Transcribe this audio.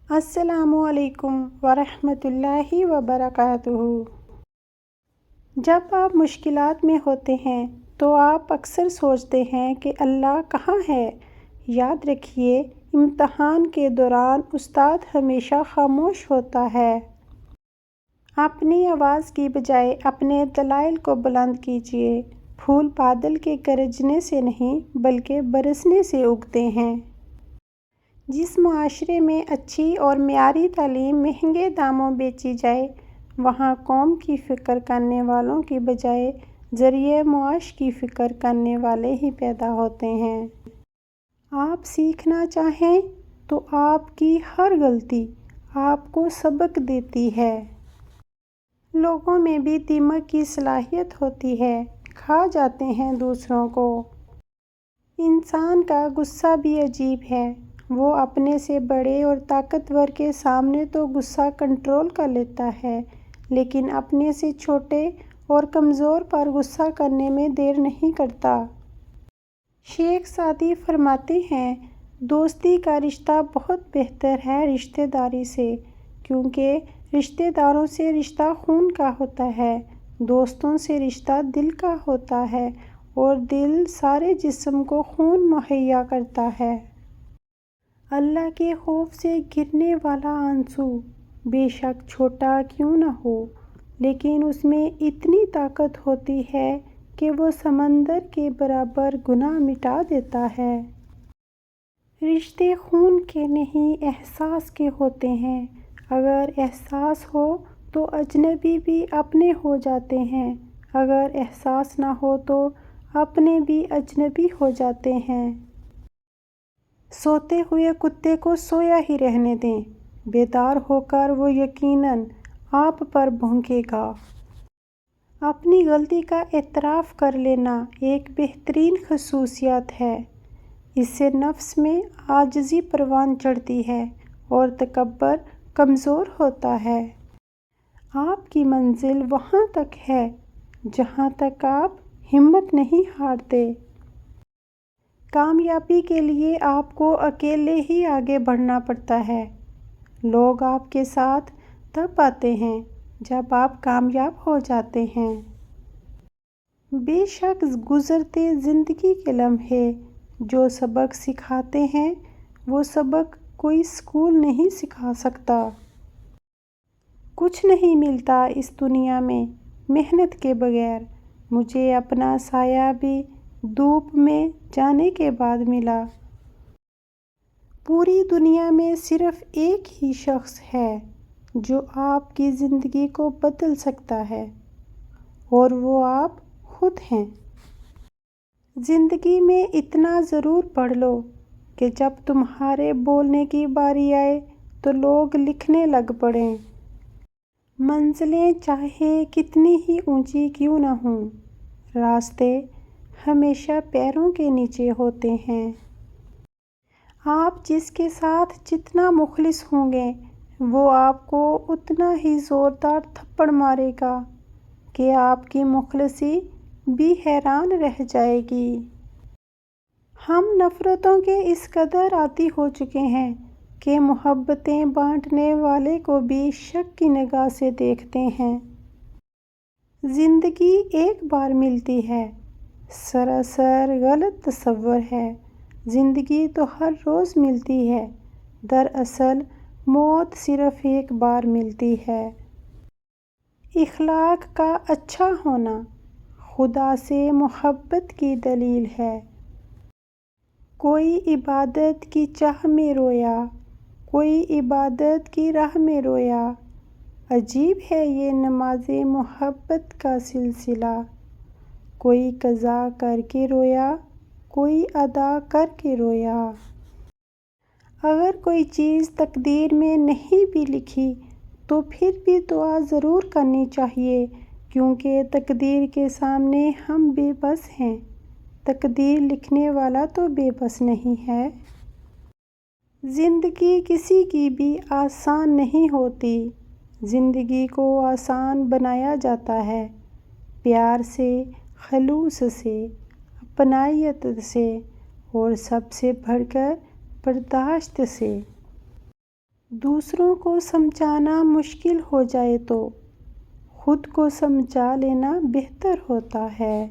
السلام علیکم ورحمۃ اللہ وبرکاتہ۔ جب آپ مشکلات میں ہوتے ہیں تو آپ اکثر سوچتے ہیں کہ اللہ کہاں ہے؟ یاد رکھیے، امتحان کے دوران استاد ہمیشہ خاموش ہوتا ہے۔ اپنی آواز کی بجائے اپنے دلائل کو بلند کیجیے۔ پھول بادل کے گرجنے سے نہیں بلکہ برسنے سے اگتے ہیں۔ جس معاشرے میں اچھی اور معیاری تعلیم مہنگے داموں بیچی جائے، وہاں قوم کی فکر کرنے والوں کی بجائے ذریعہ معاش کی فکر کرنے والے ہی پیدا ہوتے ہیں۔ آپ سیکھنا چاہیں تو آپ کی ہر غلطی آپ کو سبق دیتی ہے۔ لوگوں میں بھی دیمک کی صلاحیت ہوتی ہے، کھا جاتے ہیں دوسروں کو۔ انسان کا غصہ بھی عجیب ہے، وہ اپنے سے بڑے اور طاقتور کے سامنے تو غصہ کنٹرول کر لیتا ہے، لیکن اپنے سے چھوٹے اور کمزور پر غصہ کرنے میں دیر نہیں کرتا۔ شیخ سعدی فرماتے ہیں، دوستی کا رشتہ بہت بہتر ہے رشتہ داری سے، کیونکہ رشتہ داروں سے رشتہ خون کا ہوتا ہے، دوستوں سے رشتہ دل کا ہوتا ہے، اور دل سارے جسم کو خون مہیا کرتا ہے۔ اللہ کے خوف سے گرنے والا آنسو بے شک چھوٹا کیوں نہ ہو، لیکن اس میں اتنی طاقت ہوتی ہے کہ وہ سمندر کے برابر گناہ مٹا دیتا ہے۔ رشتے خون کے نہیں احساس کے ہوتے ہیں۔ اگر احساس ہو تو اجنبی بھی اپنے ہو جاتے ہیں، اگر احساس نہ ہو تو اپنے بھی اجنبی ہو جاتے ہیں۔ سوتے ہوئے کتے کو سویا ہی رہنے دیں، بیدار ہو کر وہ یقیناً آپ پر بھونکے گا۔ اپنی غلطی کا اعتراف کر لینا ایک بہترین خصوصیت ہے۔ اس سے نفس میں عاجزی پروان چڑھتی ہے اور تکبر کمزور ہوتا ہے۔ آپ کی منزل وہاں تک ہے جہاں تک آپ ہمت نہیں ہارتے۔ کامیابی کے لیے آپ کو اکیلے ہی آگے بڑھنا پڑتا ہے۔ لوگ آپ کے ساتھ تب آتے ہیں جب آپ کامیاب ہو جاتے ہیں۔ بے شک گزرتے زندگی کے لمحے جو سبق سکھاتے ہیں، وہ سبق کوئی اسکول نہیں سکھا سکتا۔ کچھ نہیں ملتا اس دنیا میں محنت کے بغیر۔ مجھے اپنا سایہ بھی دھوپ میں جانے کے بعد ملا۔ پوری دنیا میں صرف ایک ہی شخص ہے جو آپ کی زندگی کو بدل سکتا ہے، اور وہ آپ خود ہیں۔ زندگی میں اتنا ضرور پڑھ لو کہ جب تمہارے بولنے کی باری آئے تو لوگ لکھنے لگ پڑیں۔ منزلیں چاہے کتنی ہی اونچی کیوں نہ ہوں، راستے ہمیشہ پیروں کے نیچے ہوتے ہیں۔ آپ جس کے ساتھ جتنا مخلص ہوں گے، وہ آپ کو اتنا ہی زوردار تھپڑ مارے گا کہ آپ کی مخلصی بھی حیران رہ جائے گی۔ ہم نفرتوں کے اس قدر عادی ہو چکے ہیں کہ محبتیں بانٹنے والے کو بھی شک کی نگاہ سے دیکھتے ہیں۔ زندگی ایک بار ملتی ہے، سراسر غلط تصور ہے۔ زندگی تو ہر روز ملتی ہے، دراصل موت صرف ایک بار ملتی ہے۔ اخلاق کا اچھا ہونا خدا سے محبت کی دلیل ہے۔ کوئی عبادت کی چاہ میں رویا، کوئی عبادت کی راہ میں رویا، عجیب ہے یہ نماز محبت کا سلسلہ۔ کوئی قضا کر کے رویا، کوئی ادا کر کے رویا۔ اگر کوئی چیز تقدیر میں نہیں بھی لکھی تو پھر بھی دعا ضرور کرنی چاہیے، کیونکہ تقدیر کے سامنے ہم بے بس ہیں۔ تقدیر لکھنے والا تو بے بس نہیں ہے۔ زندگی کسی کی بھی آسان نہیں ہوتی۔ زندگی کو آسان بنایا جاتا ہے پیار سے، خلوص سے، اپنائیت سے، اور سب سے بڑھ کر برداشت سے۔ دوسروں کو سمجھانا مشکل ہو جائے تو خود کو سمجھا لینا بہتر ہوتا ہے۔